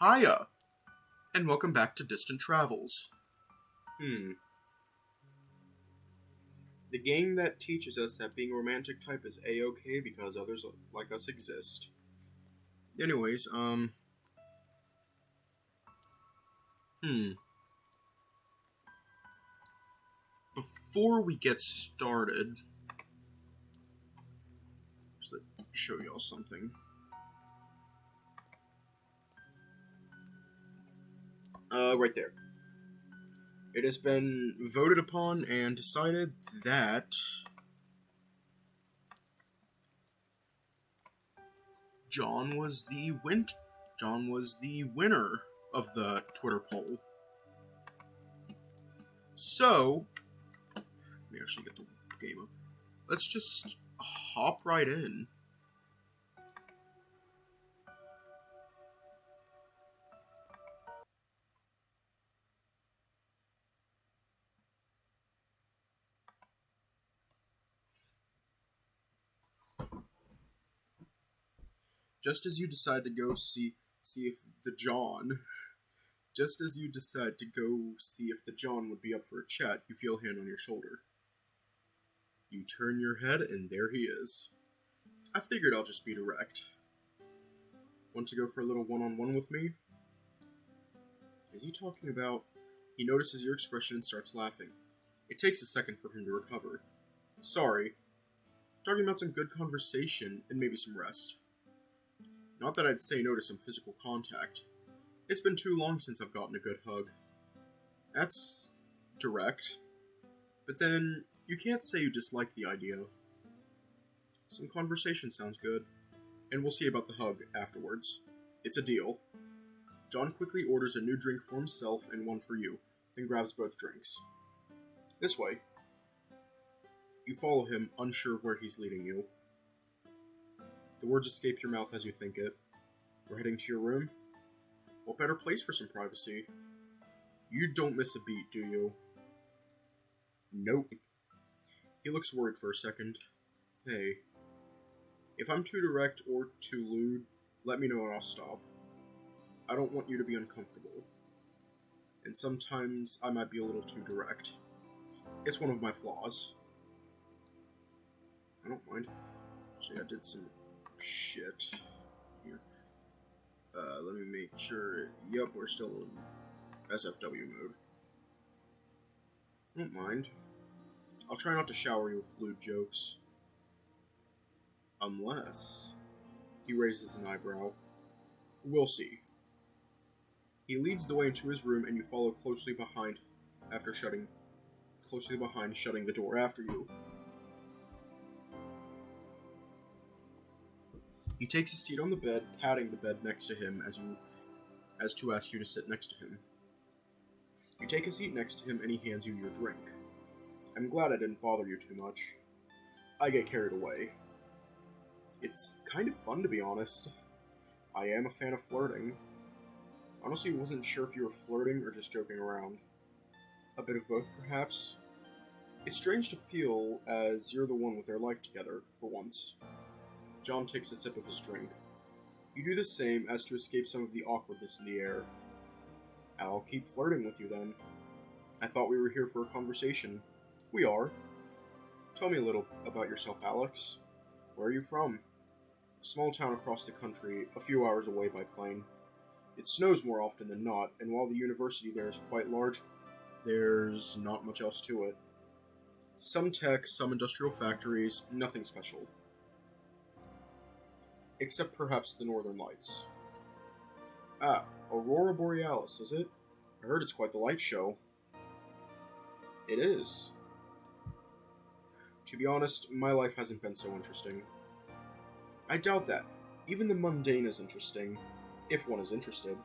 Hiya, and welcome back to Distant Travels. The game that teaches us that being a romantic type is A-okay because others like us exist. Anyways, Before we get started, just let me show y'all something. Right there. It has been voted upon and decided that John was the winner of the Twitter poll. So, let me actually get the game up. Let's just hop right in. Just as you decide to go see if the John would be up for a chat, you feel a hand on your shoulder. You turn your head, and there he is. I figured I'll just be direct. Want to go for a little one-on-one with me? Is he talking about... He notices your expression and starts laughing. It takes a second for him to recover. Sorry. Talking about some good conversation and maybe some rest. Not that I'd say no to some physical contact. It's been too long since I've gotten a good hug. That's direct. But then, you can't say you dislike the idea. Some conversation sounds good. And we'll see about the hug afterwards. It's a deal. John quickly orders a new drink for himself and one for you, then grabs both drinks. This way. You follow him, unsure of where he's leading you. The words escape your mouth as you think it. We're heading to your room? What better place for some privacy? You don't miss a beat, do you? Nope. He looks worried for a second. Hey. If I'm too direct or too lewd, let me know and I'll stop. I don't want you to be uncomfortable. And sometimes I might be a little too direct. It's one of my flaws. I don't mind. Actually, I did some shit here. Let me make sure. Yep, we're still in SFW mode. I don't mind. I'll try not to shower you with lewd jokes. Unless... He raises an eyebrow. We'll see. He leads the way into his room and you follow closely behind, shutting the door after you. He takes a seat on the bed, patting the bed next to him as to ask you to sit next to him. You take a seat next to him and he hands you your drink. I'm glad I didn't bother you too much. I get carried away. It's kind of fun, to be honest. I am a fan of flirting. Honestly, wasn't sure if you were flirting or just joking around. A bit of both, perhaps. It's strange to feel as you're the one with their life together, for once. John takes a sip of his drink. You do the same as to escape some of the awkwardness in the air. I'll keep flirting with you then. I thought we were here for a conversation. We are. Tell me a little about yourself, Alex. Where are you from? A small town across the country, a few hours away by plane. It snows more often than not, and while the university there is quite large, there's not much else to it. Some tech, some industrial factories, nothing special. Except perhaps the Northern Lights. Ah, Aurora Borealis, is it? I heard it's quite the light show. It is. To be honest, my life hasn't been so interesting. I doubt that. Even the mundane is interesting, if one is interested.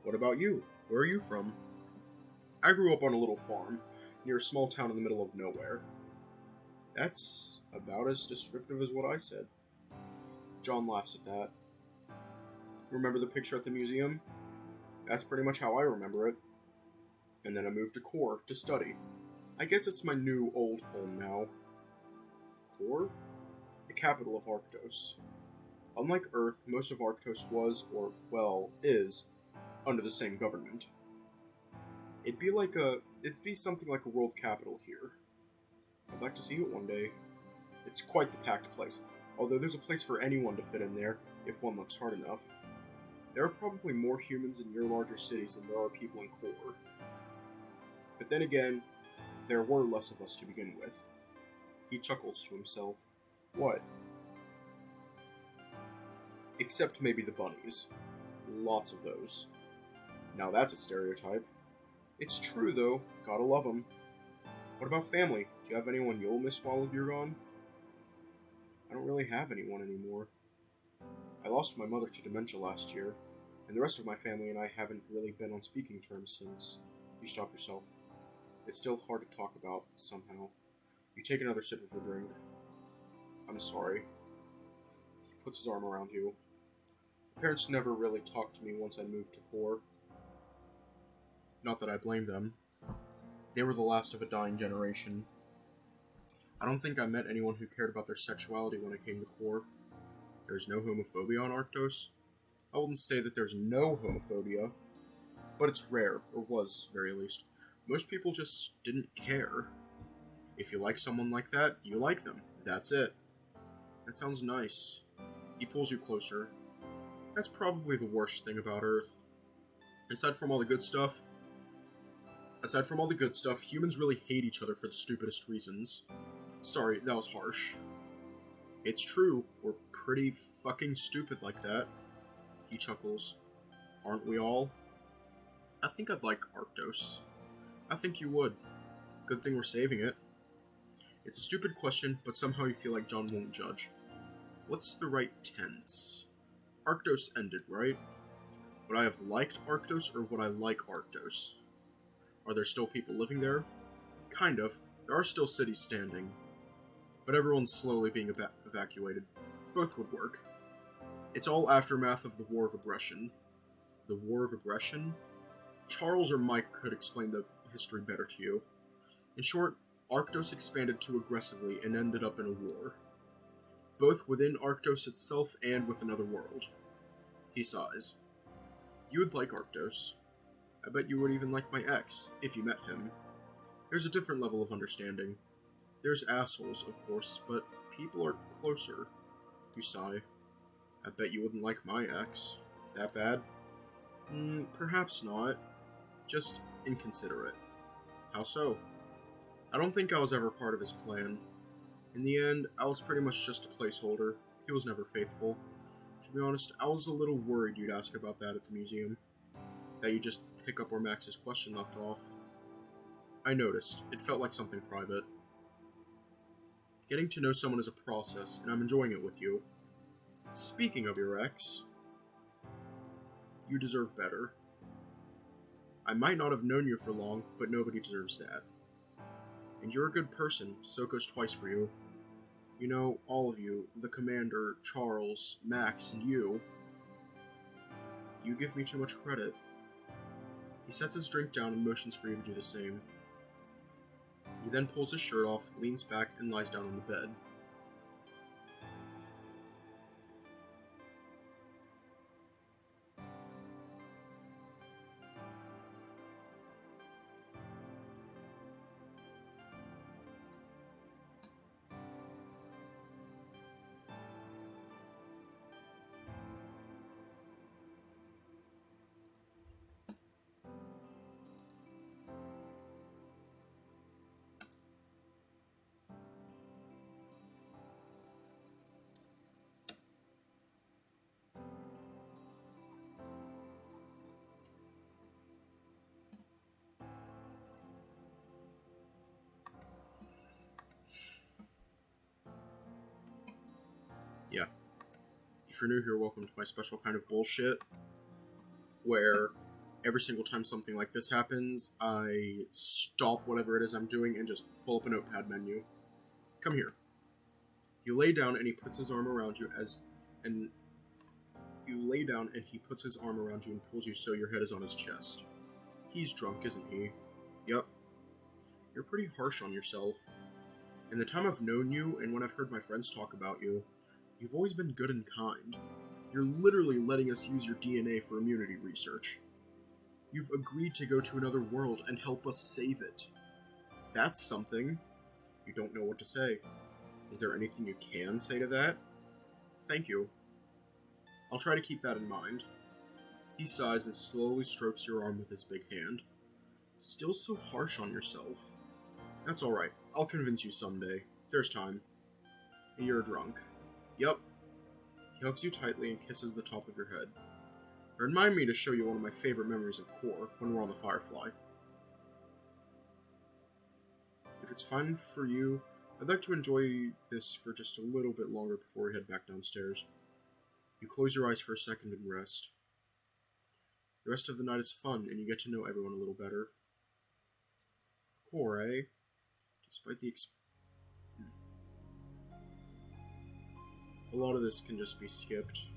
What about you? Where are you from? I grew up on a little farm, near a small town in the middle of nowhere. That's about as descriptive as what I said. John laughs at that. Remember the picture at the museum? That's pretty much how I remember it. And then I moved to Core to study. I guess it's my new old home now. Core? The capital of Arctos. Unlike Earth, most of Arctos was, or, well, is, under the same government. It'd be something like a world capital here. I'd like to see it one day. It's quite the packed place, although there's a place for anyone to fit in there, if one looks hard enough. There are probably more humans in your larger cities than there are people in Core. But then again, there were less of us to begin with. He chuckles to himself. What? Except maybe the bunnies. Lots of those. Now that's a stereotype. It's true though, gotta love them. What about family? Do you have anyone you'll miss while you're gone? I don't really have anyone anymore. I lost my mother to dementia last year, and the rest of my family and I haven't really been on speaking terms since. You stop yourself. It's still hard to talk about, somehow. You take another sip of your drink. I'm sorry. He puts his arm around you. My parents never really talked to me once I moved to Core. Not that I blame them. They were the last of a dying generation. I don't think I met anyone who cared about their sexuality when I came to Core. There's no homophobia on Arctos. I wouldn't say that there's no homophobia, but it's rare, or was, very least. Most people just didn't care. If you like someone like that, you like them. That's it. That sounds nice. He pulls you closer. That's probably the worst thing about Earth. Aside from all the good stuff, humans really hate each other for the stupidest reasons. Sorry, that was harsh. It's true, we're pretty fucking stupid like that. He chuckles. Aren't we all? I think I'd like Arctos. I think you would. Good thing we're saving it. It's a stupid question, but somehow you feel like John won't judge. What's the right tense? Arctos ended, right? Would I have liked Arctos, or would I like Arctos? Are there still people living there? Kind of. There are still cities standing. But everyone's slowly being evacuated. Both would work. It's all aftermath of the War of Aggression. The War of Aggression? Charles or Mike could explain the history better to you. In short, Arctos expanded too aggressively and ended up in a war. Both within Arctos itself and with another world. He sighs. You would like Arctos. I bet you would even like my ex, if you met him. There's a different level of understanding. There's assholes, of course, but people are closer. You sigh. I bet you wouldn't like my ex. That bad? Perhaps not. Just inconsiderate. How so? I don't think I was ever part of his plan. In the end, I was pretty much just a placeholder. He was never faithful. To be honest, I was a little worried you'd ask about that at the museum. That you just pick up where Max's question left off. I noticed. It felt like something private. Getting to know someone is a process, and I'm enjoying it with you. Speaking of your ex, you deserve better. I might not have known you for long, but nobody deserves that. And you're a good person, so it goes twice for you. You know, all of you, the Commander, Charles, Max, and you give me too much credit. He sets his drink down and motions for you to do the same. He then pulls his shirt off, leans back, and lies down on the bed. Yeah. If you're new here, welcome to my special kind of bullshit, where every single time something like this happens, I stop whatever it is I'm doing and just pull up a notepad menu. Come here. You lay down and he puts his arm around you and he puts his arm around you and pulls you so your head is on his chest. He's drunk, isn't he? Yep. You're pretty harsh on yourself. In the time I've known you, and when I've heard my friends talk about you, You've always been good and kind. You're literally letting us use your DNA for immunity research. You've agreed to go to another world and help us save it. That's something. You don't know what to say. Is there anything you can say to that? Thank you. I'll try to keep that in mind. He sighs and slowly strokes your arm with his big hand. Still so harsh on yourself. That's alright. I'll convince you someday. There's time. You're drunk. Yup. He hugs you tightly and kisses the top of your head. Remind me to show you one of my favorite memories of Core when we're on the Firefly. If it's fine for you, I'd like to enjoy this for just a little bit longer before we head back downstairs. You close your eyes for a second and rest. The rest of the night is fun, and you get to know everyone a little better. Core, eh? Despite the a lot of this can just be skipped.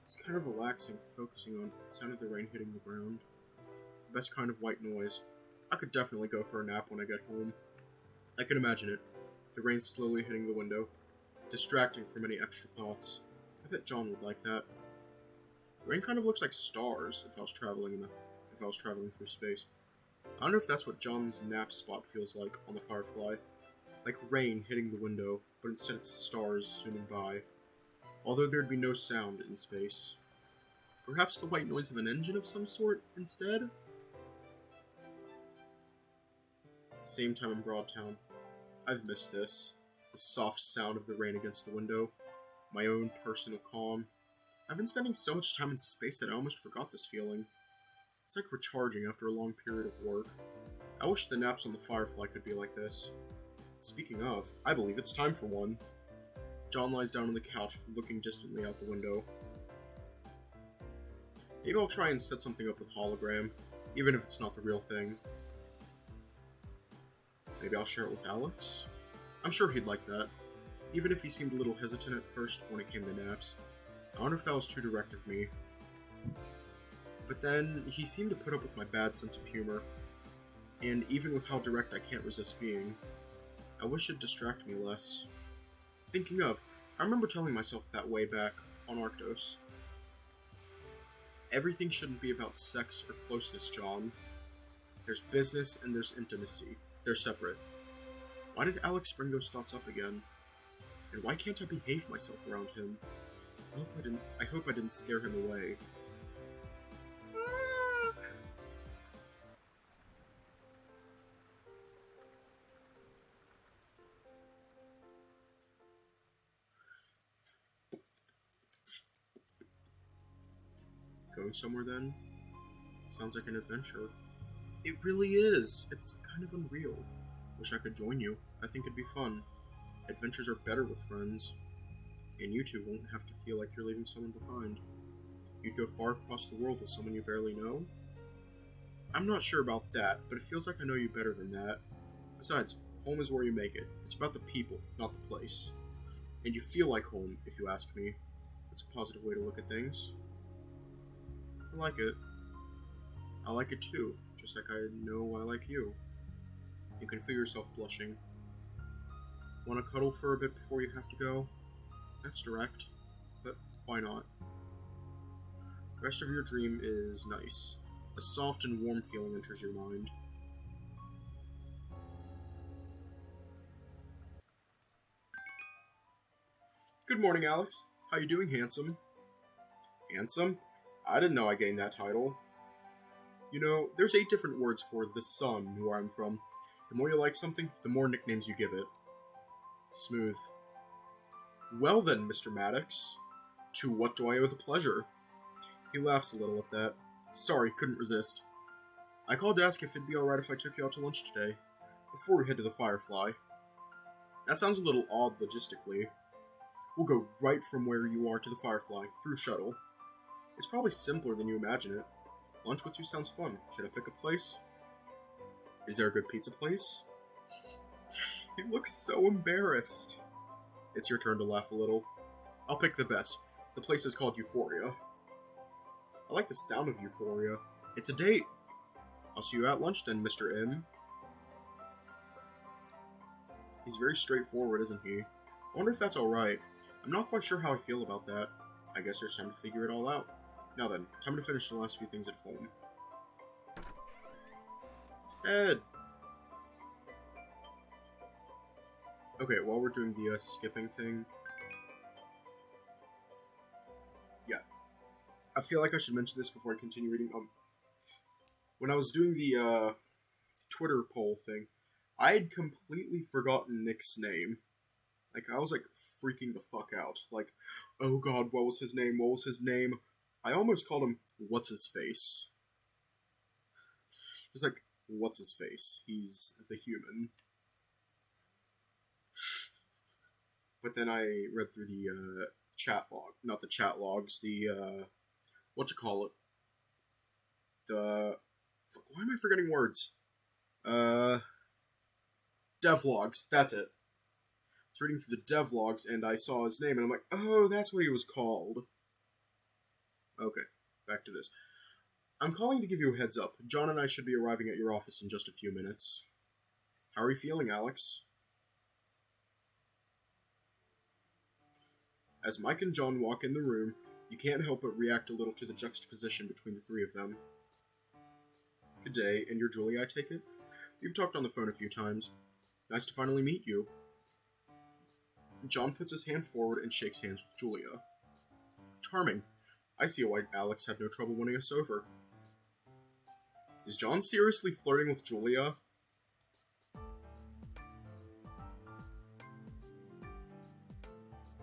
It's kind of relaxing, focusing on the sound of the rain hitting the ground. The best kind of white noise. I could definitely go for a nap when I get home. I can imagine it. The rain slowly hitting the window, distracting from any extra thoughts. I bet John would like that. The rain kind of looks like stars if I was traveling through space. I don't know if that's what John's nap spot feels like on the Firefly. Like rain hitting the window, but instead it's stars zooming by. Although there'd be no sound in space. Perhaps the white noise of an engine of some sort instead? Same time in Broadtown. I've missed this. The soft sound of the rain against the window. My own personal calm. I've been spending so much time in space that I almost forgot this feeling. It's like recharging after a long period of work. I wish the naps on the Firefly could be like this. Speaking of, I believe it's time for one. John lies down on the couch, looking distantly out the window. Maybe I'll try and set something up with hologram, even if it's not the real thing. Maybe I'll share it with Alex? I'm sure he'd like that, even if he seemed a little hesitant at first when it came to naps. I wonder if that was too direct of me. But then, he seemed to put up with my bad sense of humor, and even with how direct I can't resist being, I wish it'd distract me less. Thinking of, I remember telling myself that way back on Arctos. Everything shouldn't be about sex or closeness, John. There's business and there's intimacy. They're separate. Why did Alex bring those thoughts up again? And why can't I behave myself around him? I hope I didn't scare him away. Going somewhere then? Sounds like an adventure. It really is. It's kind of unreal. Wish I could join you. I think it'd be fun. Adventures are better with friends. And you two won't have to feel like you're leaving someone behind. You'd go far across the world with someone you barely know? I'm not sure about that, but it feels like I know you better than that. Besides, home is where you make it. It's about the people, not the place. And you feel like home, if you ask me. It's a positive way to look at things. I like it. I like it too, just like I know I like you. You can feel yourself blushing. Want to cuddle for a bit before you have to go? That's direct, but why not? The rest of your dream is nice. A soft and warm feeling enters your mind. Good morning, Alex. How you doing, handsome? Handsome? I didn't know I gained that title. You know, there's 8 different words for the sun where I'm from. The more you like something, the more nicknames you give it. Smooth. Well then, Mr. Maddox. To what do I owe the pleasure? He laughs a little at that. Sorry, couldn't resist. I called to ask if it'd be alright if I took you out to lunch today, before we head to the Firefly. That sounds a little odd logistically. We'll go right from where you are to the Firefly, through shuttle. It's probably simpler than you imagine it. Lunch with you sounds fun. Should I pick a place? Is there a good pizza place? He looks so embarrassed. It's your turn to laugh a little. I'll pick the best. The place is called Euphoria. I like the sound of Euphoria. It's a date. I'll see you at lunch then, Mr. M. He's very straightforward, isn't he? I wonder if that's alright. I'm not quite sure how I feel about that. I guess there's time to figure it all out. Now then, time to finish the last few things at home. It's Ed! Okay, while we're doing the skipping thing... Yeah. I feel like I should mention this before I continue reading. When I was doing the Twitter poll thing, I had completely forgotten Nick's name. Like, I was, like, freaking the fuck out. Like, oh god, what was his name? What was his name? I almost called him What's-His-Face. Just like, What's-His-Face? He's the human. But then I read through the chat log. Not the chat logs, the, whatchamacallit? The... Why am I forgetting words? Devlogs, that's it. I was reading through the devlogs and I saw his name and I'm like, oh, that's what he was called. Okay, back to this. I'm calling to give you a heads up. John and I should be arriving at your office in just a few minutes. How are you feeling, Alex? As Mike and John walk in the room, you can't help but react a little to the juxtaposition between the three of them. Good day, and you're Julie, I take it? You've talked on the phone a few times. Nice to finally meet you. John puts his hand forward and shakes hands with Julia. Charming. I see why Alex had no trouble winning us over. Is John seriously flirting with Julia?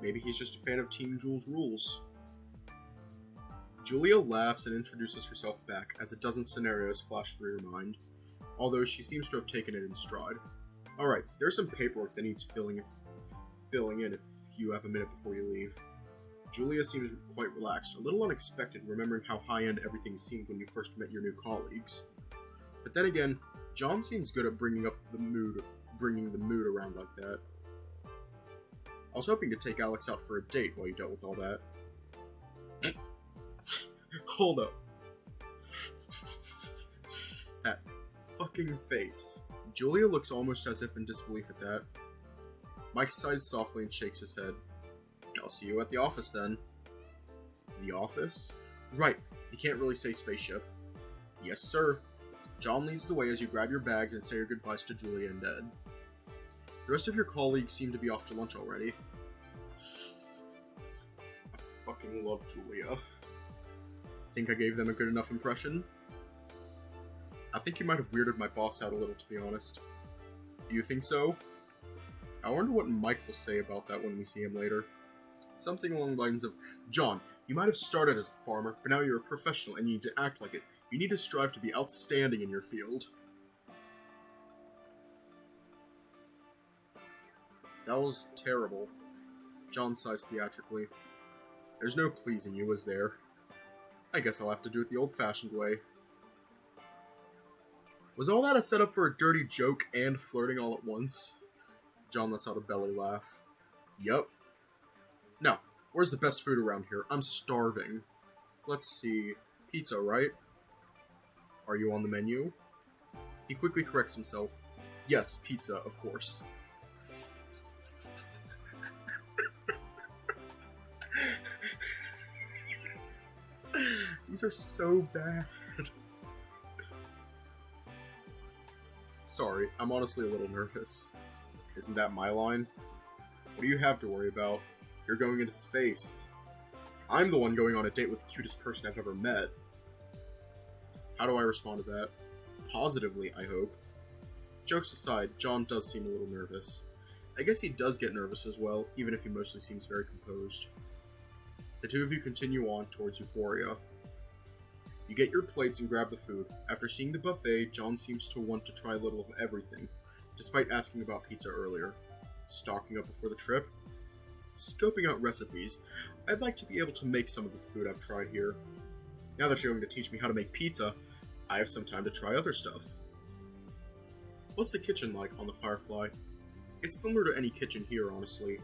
Maybe he's just a fan of Team Jules' rules. Julia laughs and introduces herself back as a dozen scenarios flash through her mind, although she seems to have taken it in stride. Alright, there's some paperwork that needs filling in if you have a minute before you leave. Julia seems quite relaxed, a little unexpected remembering how high-end everything seemed when you first met your new colleagues. But then again, John seems good at bringing the mood around like that. I was hoping to take Alex out for a date while you dealt with all that. Hold up. That fucking face. Julia looks almost as if in disbelief at that. Mike sighs softly and shakes his head. I'll see you at the office then. The office? Right, you can't really say spaceship. Yes, sir. John leads the way as you grab your bags and say your goodbyes to Julia and Ed. The rest of your colleagues seem to be off to lunch already. I fucking love Julia. Think I gave them a good enough impression? I think you might have weirded my boss out a little, to be honest. Do you think so? I wonder what Mike will say about that when we see him later. Something along the lines of, John, you might have started as a farmer, but now you're a professional and you need to act like it. You need to strive to be outstanding in your field. That was terrible. John sighs theatrically. There's no pleasing you, is there? I guess I'll have to do it the old-fashioned way. Was all that a setup for a dirty joke and flirting all at once? John lets out a belly laugh. Yup. Now, where's the best food around here? I'm starving. Let's see. Pizza, right? Are you on the menu? He quickly corrects himself. Yes, pizza, of course. These are so bad. Sorry, I'm honestly a little nervous. Isn't that my line? What do you have to worry about? You're going into space. I'm the one going on a date with the cutest person I've ever met. How do I respond to that? Positively, I hope. Jokes aside, John does seem a little nervous. I guess he does get nervous as well, even if he mostly seems very composed. The two of you continue on towards Euphoria. You get your plates and grab the food. After seeing the buffet, John seems to want to try a little of everything, despite asking about pizza earlier. Stocking up before the trip? Scoping out recipes. I'd like to be able to make some of the food I've tried here. Now that you're going to teach me how to make pizza, I have some time to try other stuff. What's the kitchen like on the Firefly? It's similar to any kitchen here, honestly,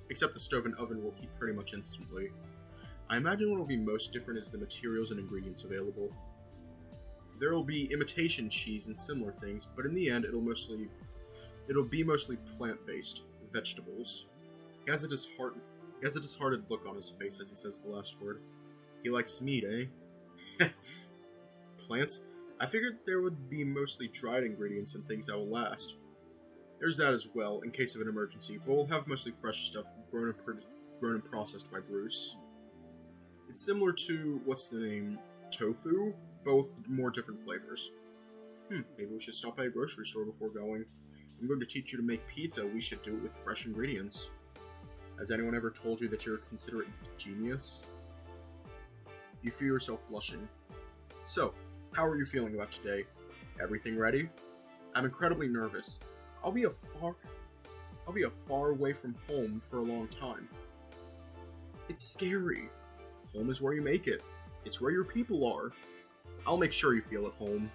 except the stove and oven will heat pretty much instantly. I imagine what will be most different is the materials and ingredients available. There will be imitation cheese and similar things, but in the end it'll be mostly plant-based, vegetables. He has a disheartened look on his face as he says the last word. He likes meat, eh? Plants? I figured there would be mostly dried ingredients and things that will last. There's that as well, in case of an emergency, but we'll have mostly fresh stuff grown and processed by Bruce. It's similar to, what's the name, tofu? Both more different flavors. Maybe we should stop by a grocery store before going. I'm going to teach you to make pizza, we should do it with fresh ingredients. Has anyone ever told you that you're a considerate genius? You feel yourself blushing. So, how are you feeling about today? Everything ready? I'm incredibly nervous. I'll be a far away from home for a long time. It's scary. Home is where you make it. It's where your people are. I'll make sure you feel at home.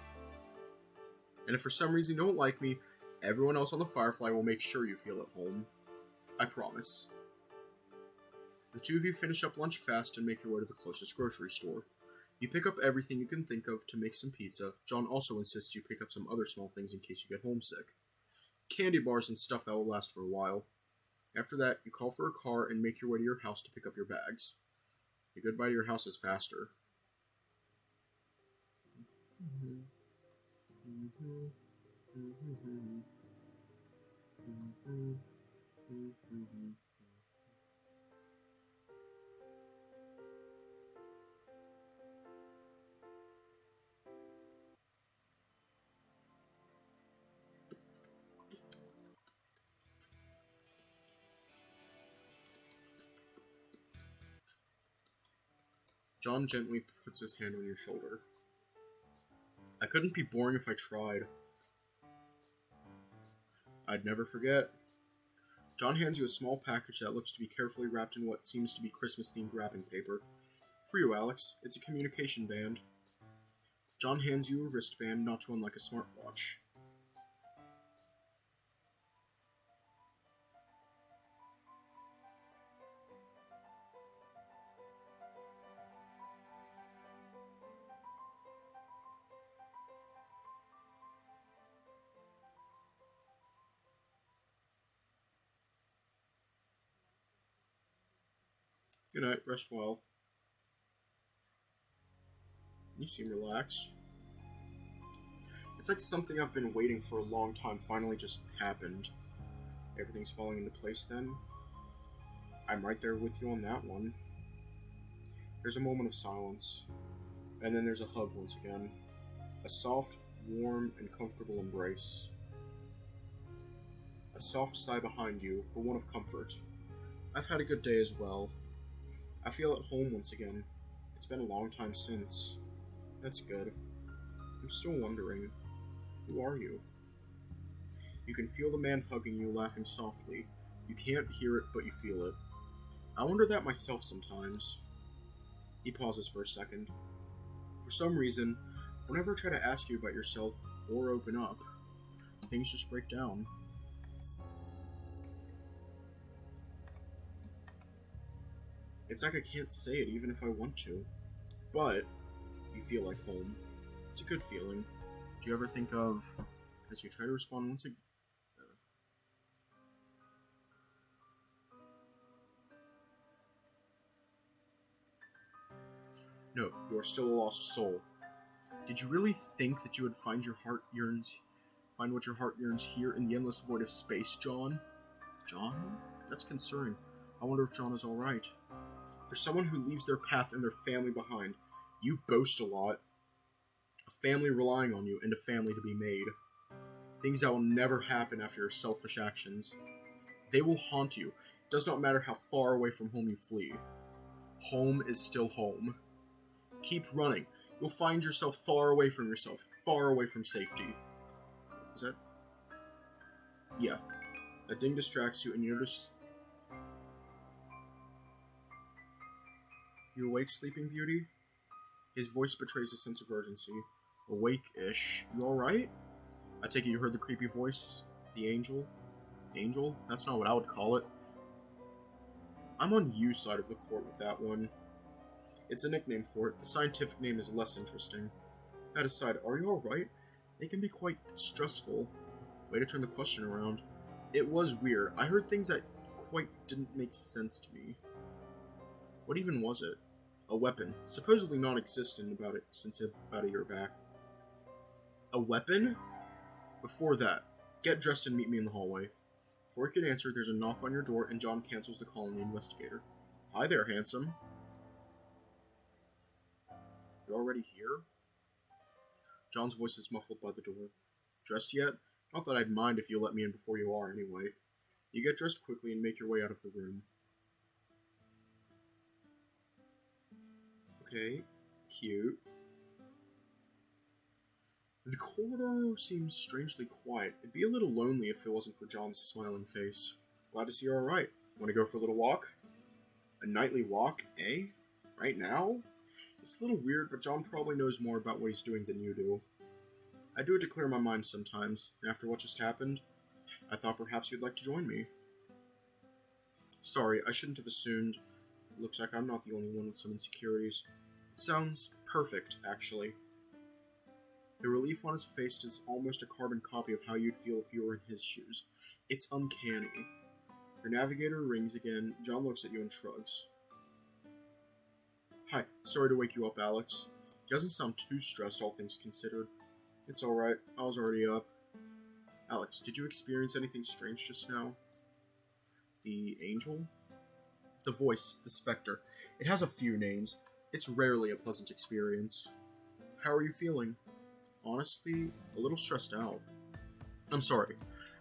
And if for some reason you don't like me, everyone else on the Firefly will make sure you feel at home. I promise. The two of you finish up lunch fast and make your way to the closest grocery store. You pick up everything you can think of to make some pizza. John also insists you pick up some other small things in case you get homesick. Candy bars and stuff that will last for a while. After that, you call for a car and make your way to your house to pick up your bags. The goodbye to your house is faster. John gently puts his hand on your shoulder. I couldn't be boring if I tried. I'd never forget. John hands you a small package that looks to be carefully wrapped in what seems to be Christmas-themed wrapping paper. For you, Alex. It's a communication band. John hands you a wristband, not to unlike a smartwatch. Good night, rest well. You seem relaxed. It's like something I've been waiting for a long time finally just happened. Everything's falling into place then? I'm right there with you on that one. There's a moment of silence. And then there's a hug once again. A soft, warm, and comfortable embrace. A soft sigh behind you, but one of comfort. I've had a good day as well. I feel at home once again. It's been a long time since. That's good. I'm still wondering, who are you? You can feel the man hugging you, laughing softly. You can't hear it, but you feel it. I wonder that myself sometimes. He pauses for a second. For some reason, whenever I try to ask you about yourself, or open up, things just break down. It's like I can't say it even if I want to. But, you feel like home. It's a good feeling. Do you ever think of... As you try to respond once again... No, you are still a lost soul. Did you really think that you would find what your heart yearns here in the endless void of space, John? John? That's concerning. I wonder if John is alright. For someone who leaves their path and their family behind, you boast a lot. A family relying on you, and a family to be made. Things that will never happen after your selfish actions. They will haunt you. It does not matter how far away from home you flee. Home is still home. Keep running. You'll find yourself far away from yourself, far away from safety. Is that? Yeah. A ding distracts you and you notice... You awake, Sleeping Beauty? His voice betrays a sense of urgency. Awake-ish. You alright? I take it you heard the creepy voice? The angel? Angel? That's not what I would call it. I'm on you side of the court with that one. It's a nickname for it. The scientific name is less interesting. That aside, are you alright? They can be quite stressful. Way to turn the question around. It was weird. I heard things that quite didn't make sense to me. What even was it? A weapon. Supposedly non-existent since about a year back. A weapon? Before that, get dressed and meet me in the hallway. Before he could answer, there's a knock on your door and John cancels the call on the investigator. Hi there, handsome. You already here? John's voice is muffled by the door. Dressed yet? Not that I'd mind if you let me in before you are, anyway. You get dressed quickly and make your way out of the room. Okay, cute. The corridor seems strangely quiet. It'd be a little lonely if it wasn't for John's smiling face. Glad to see you're alright. Want to go for a little walk? A nightly walk, eh? Right now? It's a little weird, but John probably knows more about what he's doing than you do. I do it to clear my mind sometimes, and after what just happened, I thought perhaps you'd like to join me. Sorry, I shouldn't have assumed. Looks like I'm not the only one with some insecurities. It sounds perfect, actually. The relief on his face is almost a carbon copy of how you'd feel if you were in his shoes. It's uncanny. Your navigator rings again. John looks at you and shrugs. Hi, sorry to wake you up, Alex. He doesn't sound too stressed, all things considered. It's alright, I was already up. Alex, did you experience anything strange just now? The angel? The voice, the specter. It has a few names. It's rarely a pleasant experience. How are you feeling? Honestly, a little stressed out. I'm sorry.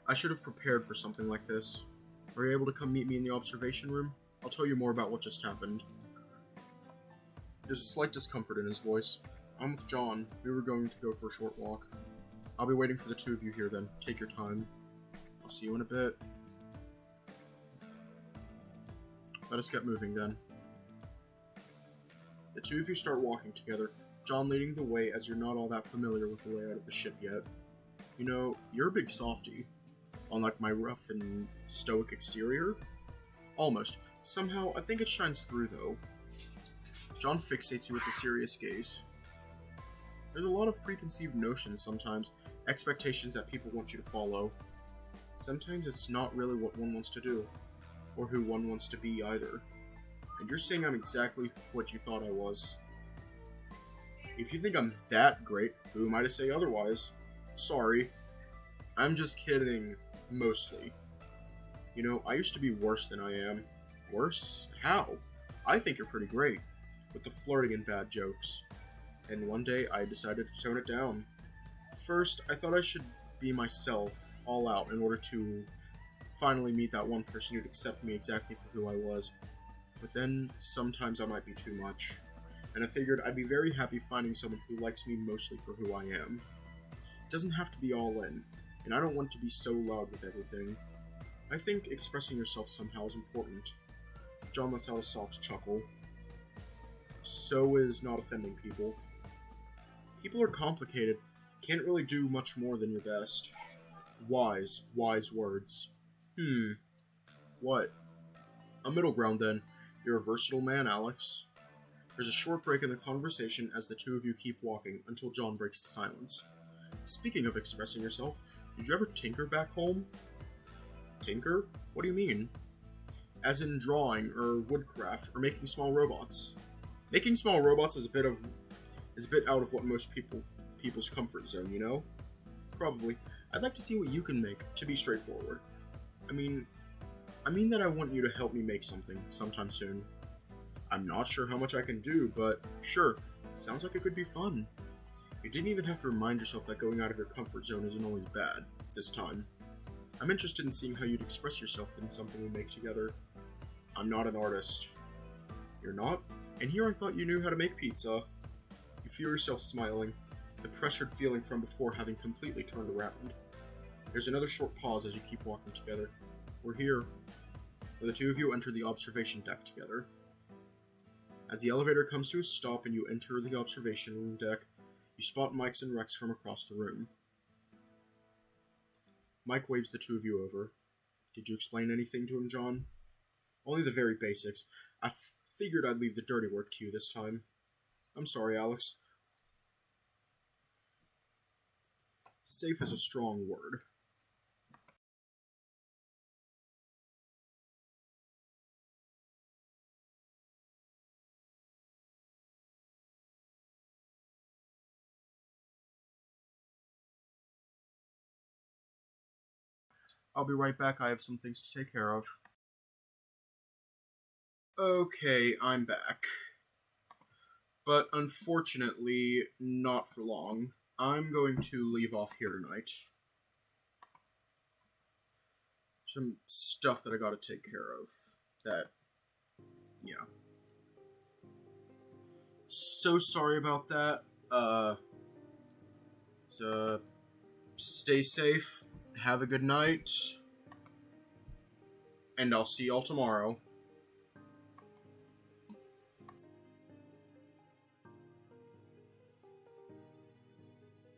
I should have prepared for something like this. Are you able to come meet me in the observation room? I'll tell you more about what just happened. There's a slight discomfort in his voice. I'm with John. We were going to go for a short walk. I'll be waiting for the two of you here then. Take your time. I'll see you in a bit. Let us get moving then. The two of you start walking together, John leading the way as you're not all that familiar with the layout of the ship yet. You know, you're a big softie. Unlike my rough and stoic exterior. Almost. Somehow, I think it shines through though. John fixates you with a serious gaze. There's a lot of preconceived notions sometimes, expectations that people want you to follow. Sometimes it's not really what one wants to do, or who one wants to be either. And you're saying I'm exactly what you thought I was. If you think I'm that great, who am I to say otherwise? Sorry. I'm just kidding, mostly. You know, I used to be worse than I am. Worse? How? I think you're pretty great, with the flirting and bad jokes. And one day, I decided to tone it down. First, I thought I should be myself, all out, in order to finally meet that one person who'd accept me exactly for who I was. But then, sometimes I might be too much. And I figured I'd be very happy finding someone who likes me mostly for who I am. It doesn't have to be all in, and I don't want to be so loud with everything. I think expressing yourself somehow is important. John lets out a soft chuckle. So is not offending people. People are complicated, can't really do much more than your best. Wise words. What? A middle ground then. You're a versatile man, Alex. There's a short break in the conversation as the two of you keep walking until John breaks the silence. Speaking of expressing yourself, did you ever tinker back home? Tinker? What do you mean? As in drawing, or woodcraft, or making small robots. Making small robots is a bit out of what most people's comfort zone, you know? Probably. I'd like to see what you can make, to be straightforward. I mean that I want you to help me make something, sometime soon. I'm not sure how much I can do, but sure, sounds like it could be fun. You didn't even have to remind yourself that going out of your comfort zone isn't always bad, this time. I'm interested in seeing how you'd express yourself in something we make together. I'm not an artist. You're not? And here I thought you knew how to make pizza. You feel yourself smiling, the pressured feeling from before having completely turned around. There's another short pause as you keep walking together. We're here. The two of you enter the observation deck together. As the elevator comes to a stop and you enter the observation room deck, you spot Mike's and Rex from across the room. Mike waves the two of you over. Did you explain anything to him, John? Only the very basics. I figured I'd leave the dirty work to you this time. I'm sorry, Alex. Safe is a strong word. I'll be right back. I have some things to take care of. Okay, I'm back. But unfortunately, not for long. I'm going to leave off here tonight. Some stuff that I gotta take care of. Yeah. So sorry about that. So, stay safe, have a good night, and I'll see y'all tomorrow.